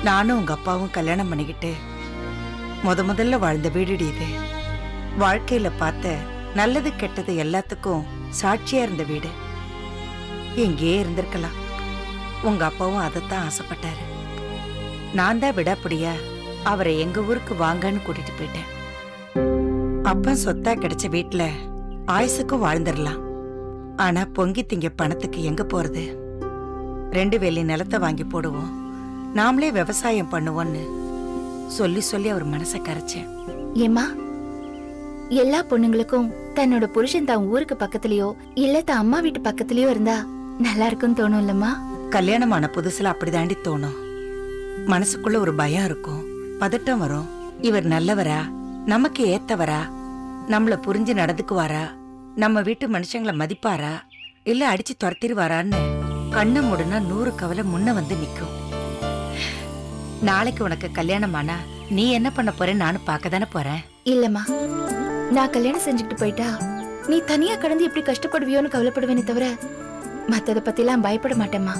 நானும் உங்க அப்பாவும் கல்யாணம் பண்ணிக்கிட்டு முதல்ல வாழ்ந்த வீடுடி இது. வாழ்க்கையில பார்த்த நல்லது கெட்டது எல்லாத்துக்கும் சாட்சியா இருந்த வீடு. எங்கேயே இருந்திருக்கலாம். உங்க அப்பாவும் அதைத்தான் ஆசைப்பட்டாரு. நான் தான் விடாப்படியா அவரை எங்க ஊருக்கு வாங்கன்னு கூட்டிட்டு போயிட்டேன். அப்பா சொத்தா கிடைச்ச வீட்டுல ஆயுசுக்கும் வாழ்ந்துடலாம். ஆனா பொங்கி திங்க பணத்துக்கு எங்க போறது? 2 வேலி நிலத்தை வாங்கி போடுவோம், நாமளே விவசாயம் பண்ணுவோன்னு சொல்லி சொல்லி அவர் மனசை கரைச்சேன். ஏமா, எல்லா பொண்ணுங்களுக்கும் தன்னோட புருஷன் தான் ஊருக்கு பக்கத்துலயோ இல்ல தான் அம்மா வீட்டு பக்கத்துலயோ இருந்தா நல்லா இருக்கும்னு தோணும் இல்லம்மா? கல்யாணமான புதுசுல அப்படிதாண்டி தோணும். மனசுக்குள்ள ஒரு பயம் இருக்கும், பதட்டம் வரும். இவர் நல்லவரா, நமக்கு ஏத்தவரா, நம்மள புரிஞ்சு நடந்துக்குவாரா, நம்ம வீட்டு மனுஷங்களை மதிப்பாரா, இல்ல அடிச்சு துரத்திடுவாரான்னு கண்ணை மூடுனா 100 கவலை முன்ன வந்து நிக்கும். நாளைக்கு உனக்கு கல்யாணம் ஆனா நீ என்ன பண்ண போற? நானும் பார்க்க தானே போறேன். இல்லம்மா, நான் கல்யாணம் செஞ்சுக்கிட்டு போயிட்டா நீ தனியா கடந்து எப்படி கஷ்டப்படுவியோன்னு கவலைப்படுவேனே தவிர மத்தத பத்தி எல்லாம் பயப்பட மாட்டேம்மா.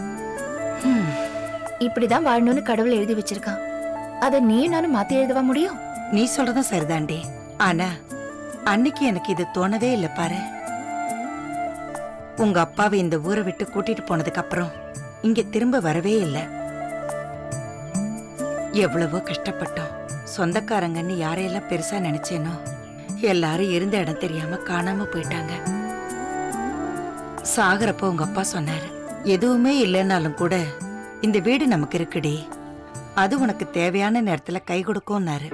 இப்படிதான் வாழணும்னு கடவுள் எழுதி வச்சிருக்கான். அத நீ நானும் மாத்தி எழுதவா முடியும்? நீ சொல்றதும் சரிதாண்டி. ஆனா அன்னைக்கு எனக்கு இது தோணவே இல்லை பாரு. உங்க அப்பாவை இந்த ஊரை விட்டு கூட்டிட்டு போனதுக்கு அப்புறம் இங்க திரும்ப வரவே இல்லை. எவ்வளவோ கஷ்டப்பட்டோம். சொந்தக்காரங்கன்னு யாரையெல்லாம் பெருசா நினைச்சேனோ எல்லாரும் இருந்த இடம் தெரியாம காணாம போயிட்டாங்க. சாகரப்ப உங்க அப்பா சொன்னாரு, எதுவுமே இல்லைன்னாலும் கூட இந்த வீடு நமக்கு இருக்குடி, அது உனக்கு தேவையான நேரத்துல கை கொடுக்கும்னாரு.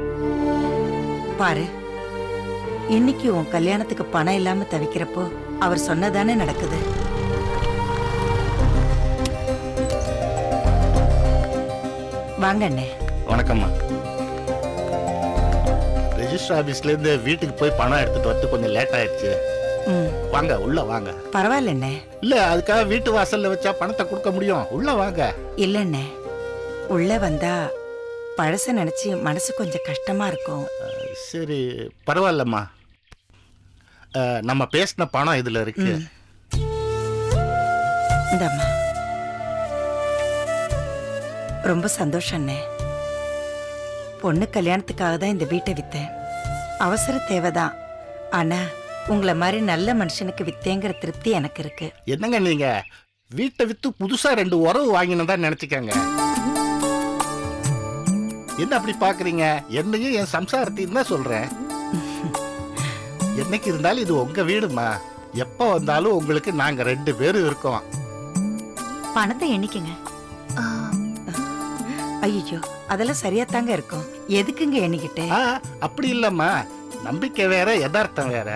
பாரு, இன்னைக்கு உன் கல்யாணத்துக்கு பணம் இல்லாம தவிக்கிறப்போ அவர் சொன்னதானே நடக்குது. வாங்க அண்ணே. வணக்கம்மா. ரெஜிஸ்டர் ஆபீஸ்ல இருந்து வீட்டுக்கு போய் பணம் எடுத்துட்டு வந்து கொஞ்சம் லேட் ஆயிடுச்சு. வாங்க, உள்ள வாங்க. பரவாயில்ல அண்ணே. இல்ல, அதுக்காக வீட்டு வாசல்ல வச்சா பணத்தை கொடுக்க முடியும்? உள்ள வாங்க. இல்ல அண்ணே, உள்ள வந்தா பழச நினைச்சு மனசு கொஞ்சம் கஷ்டமா இருக்கும். சரி, பரவாயில்லம்மா. நம்ம பேசின பணம் இதுல இருக்கு. இந்தம்மா. ரொம்ப சந்தோஷம் அண்ணே. பொண்ணு கல்யாணத்துக்காக தான் இந்த வீட்டை வித்தேன். அவசர தேவைதான். ஆனா உங்களை மாதிரி நல்ல மனுஷனுக்கு வித்தேங்கிற திருப்தி எனக்கு இருக்கு. என்னங்க நீங்க வீட்டை வித்து புதுசா 2 உறவு வாங்கினதா நினைச்சுக்கங்க. என்ன அப்படி பாக்குறீங்க? என்னையும் என் சம்சாரத்தையும் தான் சொல்றேன். என்னைக்கு இருந்தாலும் இது உங்க வீடுமா. எப்ப வந்தாலும் உங்களுக்கு நாங்க 2 பேரும் இருக்கோம். பணத்தை எண்ணிக்கங்க. ஐயோ, அதெல்லாம் சரியாத்தாங்க இருக்கும். எதுக்குங்க எண்ணிக்கிட்டே? அப்படி இல்லம்மா, நம்பிக்கை வேற யதார்த்தம் வேற.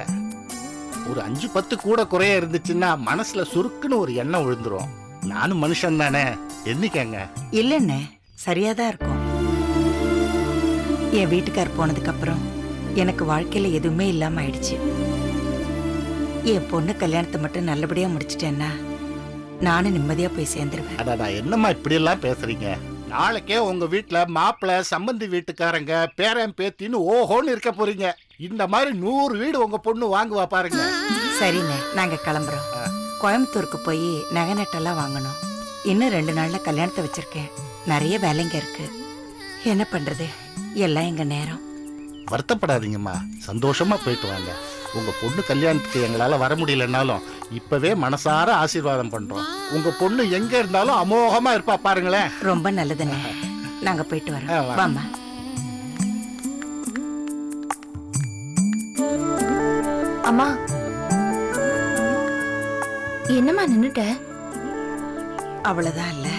ஒரு 5-10 கூட குறைய இருந்துச்சுன்னா மனசுல சுருக்குன்னு ஒரு எண்ணம் விழுந்துரும். நானும் மனுஷன் தானே, எண்ணிக்கங்க. இல்லைண்ணே, சரியாதான் இருக்கும். என் வீட்டுக்கார் போனதுக்கு அப்புறம் எனக்கு வாழ்க்கையில எதுவுமே இல்லாம ஆயிடுச்சு. என் பொண்ணு கல்யாணத்தை மட்டும் நல்லபடியா முடிச்சிட்டேன்னா நானும் நிம்மதியா போய் சேர்ந்துருவேன். அடடா, என்னம்மா இப்படி எல்லாம் பேசுறீங்க? நாளைக்கே உங்க வீட்டுல மாப்பிள்ளை, சம்பந்தி வீட்டுக்காரங்க, பேரன் பேத்தின்னு ஓஹோன்னு இருக்க போறீங்க. இந்த மாதிரி 100 வீடு உங்க பொண்ணு வாங்குவா பாருங்க. சரிண்ணே, நாங்க கிளம்புறோம். கோயம்புத்தூருக்கு போய் நகை நட்டெல்லாம் வாங்கணும். இன்னும் 2 நாள்ல கல்யாணத்தை வச்சிருக்கேன். நிறைய வேலைங்க இருக்கு. என்ன பண்றது, எல்லாம் எங்க நேரம். வருத்தப்படாதீங்கம்மா, சந்தோஷமா போயிட்டு வாங்க. உங்க பொண்ணு கல்யாணத்துக்கு எங்களால வர முடியலன்னாலும் இப்பவே மனசார ஆசீர்வாதம் பண்றோம். உங்க பொண்ணு எங்க இருந்தாலும் அமோகமா இருப்பா பாருங்களேன். ரொம்ப நல்லதுண்ணே, நாங்க போயிட்டு வரோம். வாமா. அம்மா, என்னம்மா நின்னுட்ட? அவ்வளவுதான் இல்ல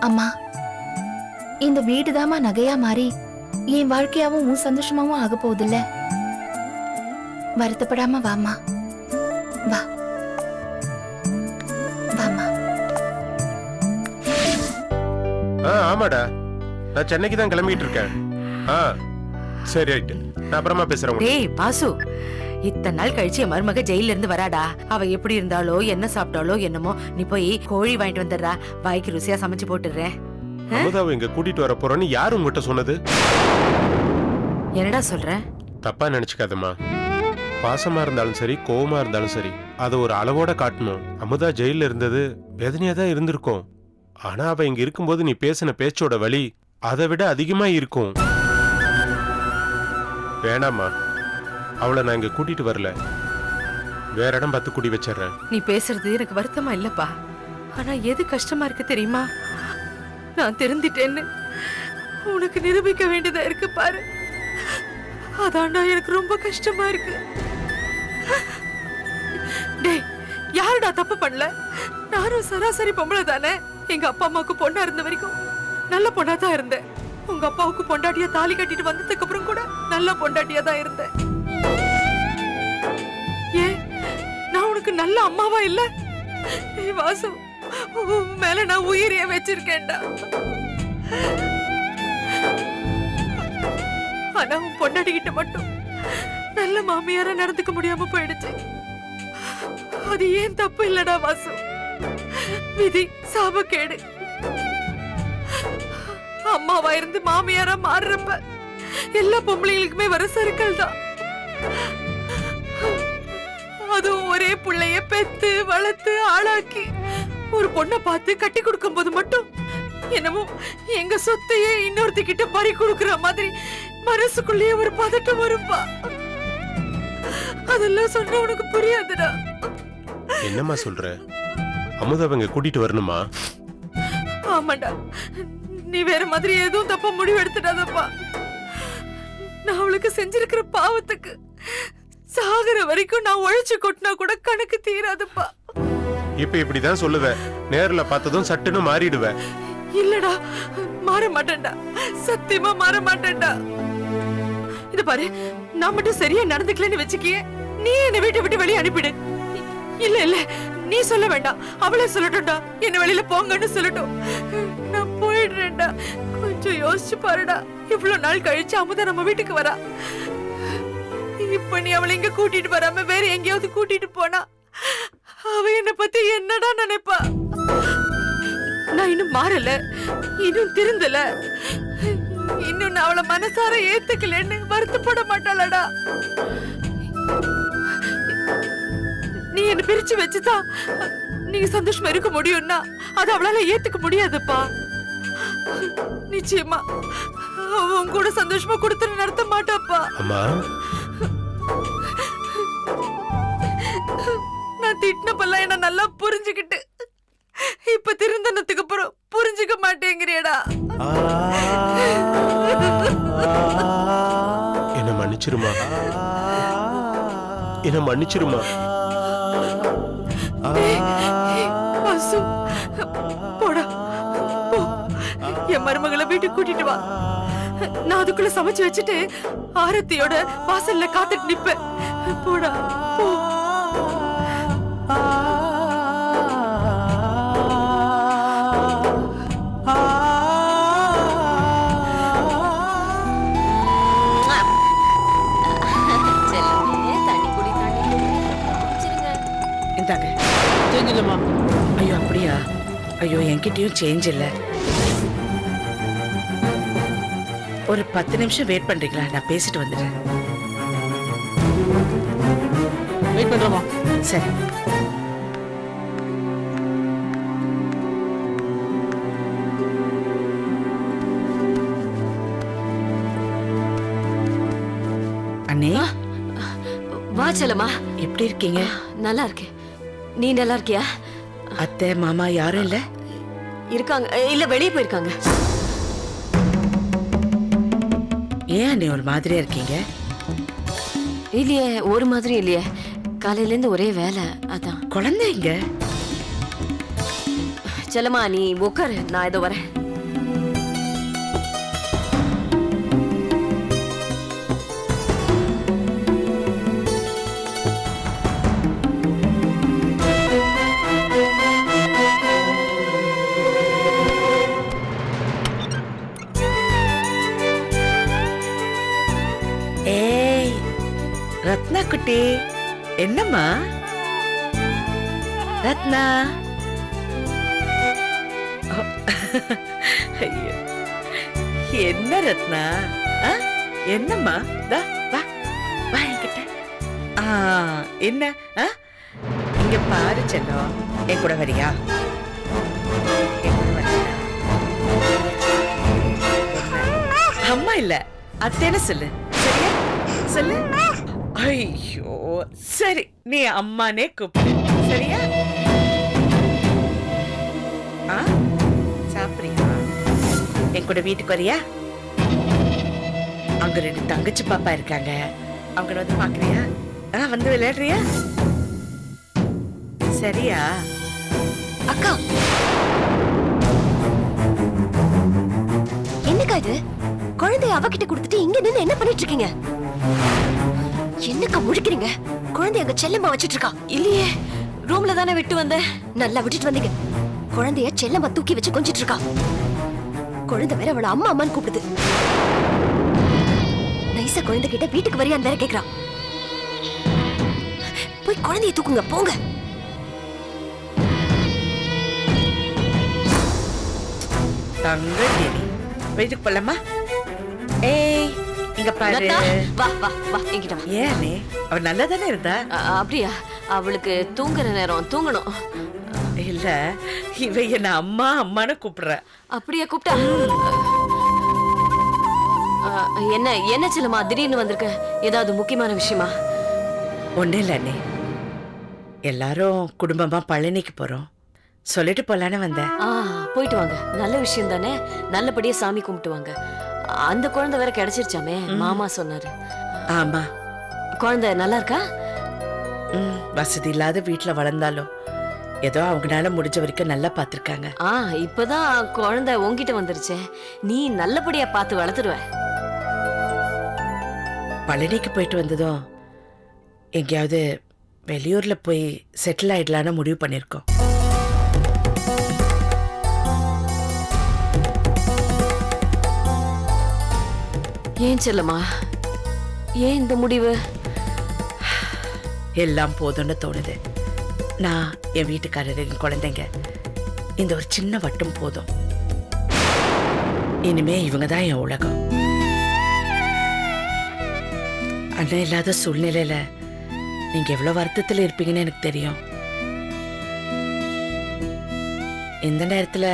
அம்மா, இந்த வீடுதாம்மா நகையா மாறி என் வாழ்க்கையாவும் உன் சந்தோஷமாவும் ஆக போகுதில்ல. வருத்தப்படாம வாமா. வா வாமா. ஆமாடா, நான் சென்னைக்கு தான் கிளம்பிட்டு இருக்கேன். சரி, ரைட்டு, நான் அப்புறமா பேசுறேன். டேய் பாசு, இத்தனை நாள் கழிச்சு என் மருமக ஜெயில இருந்து வராடா. அவ எப்படி இருந்தாலோ என்ன சாப்பிட்டாலோ என்னமோ, நீ போய் கோழி வாங்கிட்டு வந்துடுறா. வாய்க்கு ருசியா சமைச்சு போட்டுடுறேன். அமுதாவை இங்க கூட்டிட்டு வர போறோன்னு யாரு உங்ககிட்ட சொன்னது? என்னடா சொல்ற? தப்பா நினைச்சுக்காதம்மா. பாசமா இருந்தாலும் சரி கோவமா இருந்தாலும் சரி அதை ஒரு அளவோட காட்டணும். அமுதா ஜெயில இருந்தது வேதனையா தான் இருந்திருக்கும். ஆனா அவ இங்க இருக்கும்போது நீ பேசின பேச்சோட வலி அதை விட அதிகமா இருக்கும். வேணாமா, அவளை நான் இங்க கூட்டிட்டு வரல, வேற இடம் பார்த்து கூட்டி வச்சிடுறேன். நீ பேசுறது எனக்கு வருத்தமா இல்லப்பா. ஆனா எது கஷ்டமா இருக்கு தெரியுமா? நான் திருந்திட்டேன்னு உனக்கு நிரூபிக்க வேண்டியதா இருக்கு பாரு. அதான்டா எனக்கு ரொம்ப கஷ்டமா இருக்கு. டேய், யாருடா தப்பு பண்ணல? நானும் சராசரி பொம்பளை தானே. எங்க அப்பா அம்மாவுக்கு பொண்ணா இருந்த வரைக்கும் நல்ல பொண்ணா தான் இருந்தேன். உங்க அப்பாவுக்கு பொண்டாட்டியா தாலி கட்டிட்டு வந்ததுக்கு அப்புறம் கூட நல்ல பொண்டாட்டியா தான் இருந்தேன். ஏன் நான் உனக்கு நல்ல அம்மாவா இல்ல? வாசு, உன் மேல நான் உயிரையே வச்சிருக்கேன்டா. ஆனா உன் பொண்டாட்டி கிட்ட மட்டும் நல்ல மாமியாரா நடந்துக்க முடியாம போயிடுச்சு. அது ஏன் தப்பு இல்லடா வாசு, விதி சாபக்கேடு. அம்மாவா இருந்து மாமியாரா மாறுறப்ப எல்லா பொம்பளைங்களுக்குமே வர சறுக்கல் தான். அதுவும் ஒரே பிள்ளைய பெத்து வளர்த்து ஆளாக்கி ஒரு பொண்ணை பார்த்து கட்டி கொடுக்கும் போது மட்டும் என்னமோ எங்க சொத்தையே இன்னொருத்திக்கிட்ட பறி கொடுக்கிற மாதிரி மனசுக்குள்ளேயே ஒரு பதட்டம் வரும்பா. அதெல்லாம் சொன்ன உனக்கு புரியாதுடா. என்னம்மா சொல்ற? அமுதாவங்க கூட்டிட்டு வரணுமா? ஆமாண்டா, நீ வேற மாதிரி எதுவும் தப்பா முடிவு எடுத்துடாதப்பா. நான் அவளுக்கு செஞ்சிருக்கிற பாவத்துக்கு சாகர வரைக்கும் நான் உழைச்சு கொட்டினா கூட கணக்கு தீராதுப்பா. இப்ப இப்படிதான் சொல்லுவேன், நேர்ல பார்த்ததும் சட்டுன்னு மாறிடுவேன். இல்லடா, மாற மாட்டேன்டா, சத்தியமா மாற மாட்டேன்டா. இது பாரு, நான் மட்டும் சரியா நடந்துக்கலன்னு வச்சுக்கிய, நீ என்னை வீட்டை விட்டு வெளியே அனுப்பிடு. இல்ல இல்ல, நீ சொல்ல வேண்டாம், அவளே சொல்லட்டும்டா. என்ன வெளியில போங்கன்னு சொல்லட்டும், நான் போயிடுறேன்டா. கொஞ்சம் யோசிச்சு பாருடா. இவ்வளவு நாள் கழிச்சு அமுதா நம்ம வீட்டுக்கு வரா. இப்ப நீ அவளை இங்க கூட்டிட்டு வராம வேற எங்கேயாவது கூட்டிட்டு போனா அவ என்ன பத்தி என்னடா நினைப்பா? நான் இன்னும் மாறல, இன்னும் திருந்தல, இன்னும் நான் அவளை மனசார ஏத்துக்கலன்னு வருத்தப்பட மாட்டாளடா. நீ என்ன பிரிச்சு வச்சுதான் நீங்க சந்தோஷமா இருக்க முடியும்னா அது அவளால ஏத்துக்க முடியாதுப்பா. நிச்சயமா உன் கூட சந்தோஷமா கொடுத்து நடத்த மாட்டாப்பா. அம்மா, நான் திட்டினப்பெல்லாம் என்ன நல்லா புரிஞ்சுக்கிட்டு இப்ப திருந்தனத்துக்கு அப்புறம் புரிஞ்சுக்க மாட்டேங்கிறியடா. என்ன மன்னிச்சிருமா, என்ன மன்னிச்சிருமா. வாசு, போடா போ. என் மருமகளை வீட்டுக்கு கூட்டிட்டு வா. நான் அதுக்குள்ள சமைச்சு வச்சுட்டு ஆரத்தியோட வாசல்ல காத்துட்டு நிப்பேன். போடா போ. இந்தாங்க. ஐயோ அப்படியா? ஐயோ என்கிட்டயும் சேஞ்ச் இல்ல. ஒரு 10 நிமிஷம் வெயிட் பண்றீங்களா? நான் பேசிட்டு வந்துடுறேன். வெயிட் பண்றோமா? சரி. அண்ணே, வா செல்லம்மா. எப்படி இருக்கீங்க? நல்லா இருக்கேன். நீ நல்லா இருக்கியா? அத்தை மாமா யாரும் இல்ல? இருக்காங்க. இல்ல, வெளியே போயிருக்காங்க. ஏன் அண்ணே ஒரு மாதிரியா இருக்கீங்க? இல்லையே, ஒரு மாதிரி இல்லையே. காலையில இருந்து ஒரே வேலை, அதான். குழந்தைங்க? செல்லம்மா நீ உட்காரு, நான் இதோ வரேன். ஏய் ரத்னா குட்டி, என்னம்மா? ரத்னா, ஐயோ, என்ன ரத்னா? என்னம்மா? வா வா வா என்கிட்ட. என்ன ஆ? இங்க பாரு செல்லம், என் கூட வரியா? என் கூட வரியா? அம்மா இல்ல, அத்தேன்னு சொல்லு. சரியா சொல்லு. ஐயோ சரி, நீ அம்மானே கூப்பிடு. சரியா? ஆ சாப்பிடுறியா? என் கூட வீட்டுக்கு வரியா? அங்க 2 தங்கச்சி பாப்பா இருக்காங்க, அவங்க வந்து பாக்குறியா? வந்து விளையாடுறியா? சரியா? அக்கா, என்னக்கா இது? குழந்தைய அவகிட்ட கொடுத்துட்டு இங்க நின்னு என்ன பண்ணிட்டு இருக்கீங்க? என்னக்கா முழிக்கிறீங்க? குழந்தைய அங்க செல்லம்மா வச்சிட்டு இருக்கா. இல்லையே, ரூம்ல தானே விட்டு வந்தேன். நல்லா விட்டுட்டு வந்தீங்க. குழந்தைய செல்லம்மா தூக்கி வச்சு கொஞ்சிட்டு இருக்கா. குழந்தை வேற அவளை அம்மா அம்மான்னு கூப்பிடுது. நைசா குழந்தை கிட்ட வீட்டுக்கு வரியான்னு வேற கேக்குறா. போய் குழந்தைய தூக்குங்க, போங்க. தங்க தேவி, வீட்டுக்கு போலாமா? ஏய் இங்க பாரு. லதா, வா வா வா என்கிட்ட வா. ஏனே, அவ நல்லா தானே இருந்தா? அப்படியா? அவளுக்கு தூங்குற நேரம், தூங்கணும். இல்ல, இவ என்ன அம்மா அம்மான்னு கூப்பிடுற. அப்படியா கூப்பிட்டா? என்ன என்ன செல்லம்மா திடீர்னு வந்திருக்க? ஏதாவது முக்கியமான விஷயமா? ஒன்னும் இல்ல அண்ணே, எல்லாரும் குடும்பமா பழனிக்கு போறோம், சொல்லிட்டு போலான்னு வந்தேன். போயிட்டு வாங்க, நல்ல விஷயம் தானே. நல்லபடியா சாமி கும்பிட்டு வாங்க. அந்த குழந்தை வேற கிடைச்சிருச்சாமே, மாமா சொன்னாரு. ஆமா, குழந்தை நல்லா இருக்கா? வசதி இல்லாத வீட்டுல வளர்ந்தாலும் ஏதோ அவங்களால முடிஞ்ச வரைக்கும் நல்லா பாத்துருக்காங்க. இப்பதான் குழந்தை உன்கிட்ட வந்துருச்சே, நீ நல்லபடியா பார்த்து வளர்த்துருவ. பழனிக்கு போயிட்டு வந்ததும் எங்கேயாவது வெளியூர்ல போய் செட்டில் ஆயிடலான்னு முடிவு பண்ணிருக்கோம். ஏன் செல்லம்மா, ஏன் இந்த முடிவு? எல்லாம் போதும்னு தோணுது. நான், என் வீட்டுக்காரர், என் குழந்தைங்க, இந்த ஒரு சின்ன வட்டம் போதும். இனிமே இவங்க தான் என் உலகம். அண்ணன் இல்லாத சூழ்நிலையில நீங்க எவ்வளவு வருத்தத்துல இருப்பீங்கன்னு எனக்கு தெரியும். இந்த நேரத்துல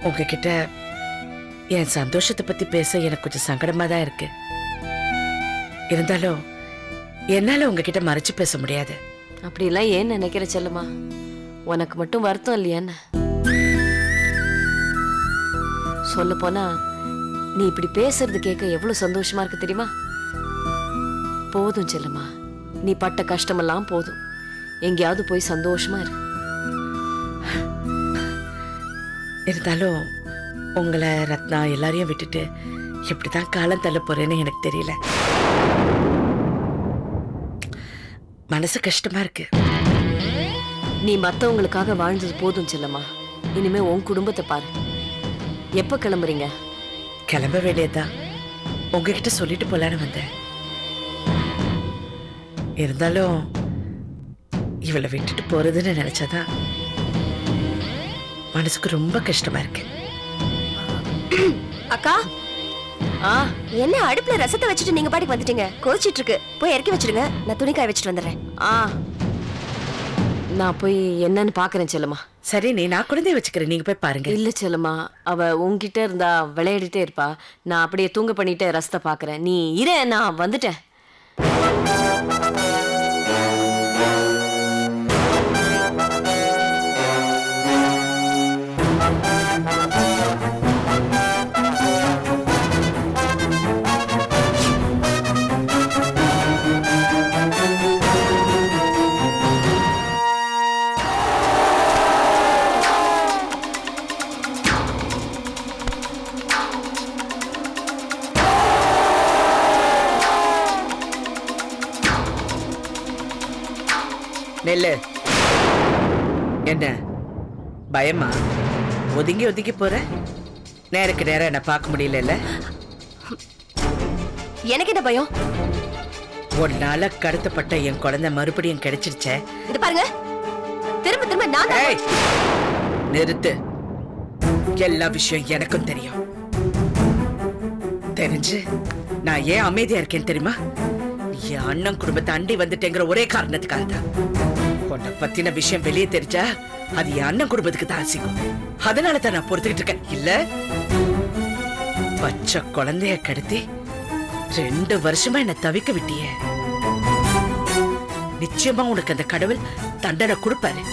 உங்ககிட்ட என் சந்தோஷத்தை பத்தி பேச எனக்கு கொஞ்சம் சங்கடமா தான் இருக்கு. இருந்தாலும் என்னால உங்ககிட்ட மறைச்சு பேச முடியாது. அப்படிலாம் ஏன் நினைக்கிற செல்லம்மா? உனக்கு மட்டும் வருத்தம் இல்லையான்னு சொல்ல போனா, நீ இப்படி பேசுறது கேட்க எவ்வளவு சந்தோஷமா இருக்கு தெரியுமா? போதும் செல்லம்மா, நீ பட்ட கஷ்டமெல்லாம் போதும். எங்கேயாவது போய் சந்தோஷமா இரு. இருந்தாலும் உங்களை, ரத்னா எல்லாரையும் விட்டுட்டு எப்படிதான் காலம் தள்ள போறேன்னு எனக்கு தெரியல. மனசு கஷ்டமா இருக்கு. நீ மத்தவங்களுக்காக வாழ்ந்தது போதும் செல்லம்மா. இனிமே உன் குடும்பத்தை பாரு. எப்ப கிளம்புறீங்க? கிளம்ப வேண்டியதுதான், உங்ககிட்ட சொல்லிட்டு போலான்னு வந்தேன். இருந்தாலும் இவளை விட்டுட்டு போறதுன்னு நினைச்சாதான் மனசுக்கு ரொம்ப கஷ்டமா இருக்கு. அக்கா, என்ன அடுப்புல ரசத்தை வச்சுட்டு நீங்க பாட்டுக்கு வந்துட்டீங்க? கொதிச்சிட்டு இருக்கு, போய் இறக்கி வச்சிடுங்க. நான் துணி காய வச்சுட்டு வந்துடுறேன். நான் போய் என்னன்னு பாக்குறேன் செல்லம்மா. சரி, நான் குழந்தைய வச்சுக்கிறேன், நீங்க போய் பாருங்க. இல்ல செல்லம்மா, அவ உன்கிட்ட இருந்தா விளையாடிட்டே இருப்பா. நான் அப்படியே தூங்க பண்ணிட்டு ரசத்தை பாக்குறேன். நீ இரு, நான் வந்துட்டேன். நெல்லு, என்ன பயமா? ஒதுங்கி ஒதுங்கி போற? நேருக்கு நேரம் என்ன பார்க்க முடியல. எனக்கு என்ன பயம்? ஒரு நாள கடத்தப்பட்ட என் குழந்தை மறுபடியும் கிடைச்சிருச்சே. இது பாருங்க, திரும்ப திரும்ப நான் தான். நிறுத்து. எல்லா விஷயம் எனக்கும் தெரியும். தெரிஞ்சு நான் ஏன் அமைதியா இருக்கேன் தெரியுமா? என் அண்ணன் குடும்பத்தை அண்டி வந்துட்டேங்கிற ஒரே காரணத்துக்காக தான். உன்னை பத்தின விஷயம் வெளியே தெரிஞ்சா அது என் அண்ணன் குடும்பத்துக்கு தான் அசிங்கம். அதனால தான் நான் பொறுத்துக்கிட்டு இருக்கேன். இல்ல பச்சை குழந்தைய கடத்தி 2 வருஷமா என்ன தவிக்க விட்டியே. நிச்சயமா உனக்கு அந்த கடவுள் தண்டனை கொடுப்பாரு.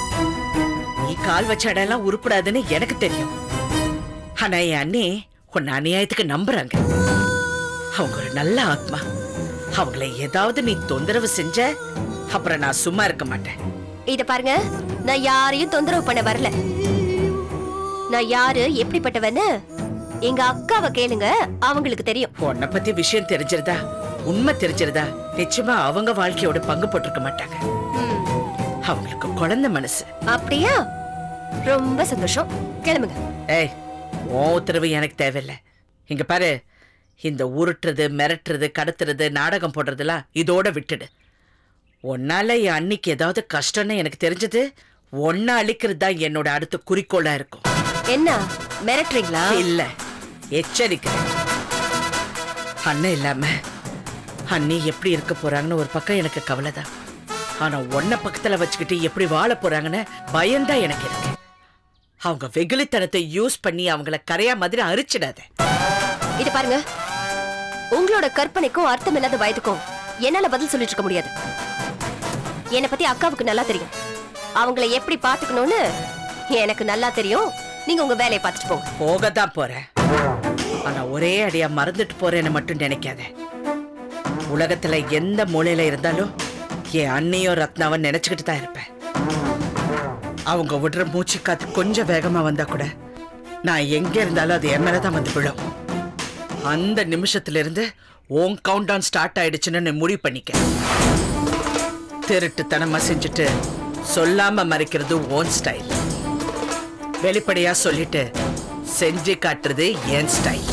நீ கால் வச்ச இடம்லாம் உருப்படாதுன்னு எனக்கு தெரியும். ஆனா என் அண்ணி உன்னை அநியாயத்துக்கு நம்புறாங்க. அவங்க ஒரு நல்ல ஆத்மா. அவங்கள ஏதாவது நீ தொந்தரவு செஞ்ச அப்புறம் நான் சும்மா இருக்க மாட்டேன். இத பாருங்க, நான் யாரையும் தொந்தரவு பண்ண வரல. நான் யாரு எப்படிப்பட்டவன்னு எங்க அக்காவை கேளுங்க, அவங்களுக்கு தெரியும். உன்னை பத்தி விஷயம் தெரிஞ்சிருதா, உண்மை தெரிஞ்சிருதா, நிச்சயமா அவங்க வாழ்க்கையோட பங்கு போட்டிருக்க மாட்டாங்க. அவங்களுக்கு குழந்தை மனசு. அப்படியா? ரொம்ப சந்தோஷம். கிளம்புங்க. ஏய், உன் உத்தரவு எனக்கு தேவையில்லை. இங்க பாரு, இந்த உருட்டுறது, மிரட்டுறது, கடத்துறது, நாடகம் போடுறதெல்லாம் இதோட விட்டுடு. உன்னால என் அன்னைக்கு ஏதாவது கஷ்டம்னு எனக்கு தெரிஞ்சது, ஒன்னா அழிக்கிறது தான் என்னோட அடுத்த குறிக்கோளா இருக்கும். என்ன மிரட்டுறீங்களா? இல்ல, எச்சரிக்கிறேன். அண்ணன் இல்லாம அண்ணி எப்படி இருக்க போறாங்கன்னு ஒரு பக்கம் எனக்கு கவலைதான். ஆனா ஒன்ன பக்கத்துல வச்சுக்கிட்டு எப்படி வாழ போறாங்கன்னு பயம்தான் எனக்கு இருக்கு. அவங்க வெகுளித்தனத்தை யூஸ் பண்ணி அவங்கள கரையா மாதிரி அரிச்சிடாத. இது பாருங்க, உங்களோட கற்பனைக்கும் அர்த்தம் இல்லாத பயத்துக்கும் என்னால பதில் சொல்லிட்டு இருக்க முடியாது. என்னை பத்தி அக்காவுக்கு நல்லா தெரியும். அவங்கள எப்படி பாத்துக்கணும்னு எனக்கு நல்லா தெரியும். நீங்க உங்க வேலையை பார்த்துட்டு போங்க. போகத்தான் போறேன். ஆனா ஒரே அடியா மறந்துட்டு போறேன்னு மட்டும் நினைக்காத. உலகத்துல எந்த மூலையில இருந்தாலும் என் அண்ணியும் ரத்னாவும் நினைச்சுக்கிட்டு தான் இருப்பேன். அவங்க விடுற மூச்சு காத்து கொஞ்சம் வேகமா வந்தா கூட நான் எங்க இருந்தாலும் அது என் மேலதான் வந்து விழும். அந்த நிமிஷத்துல இருந்து உன் கவுண்ட் டவுன் ஸ்டார்ட் ஆயிடுச்சுன்னு நீ முடிவு பண்ணிக்க. திருட்டுத்தனமா செஞ்சுட்டு சொல்லாம மறைக்கிறது ஓன் ஸ்டைல். வெளிப்படையா சொல்லிட்டு செஞ்சு காட்டுறது என் ஸ்டைல்.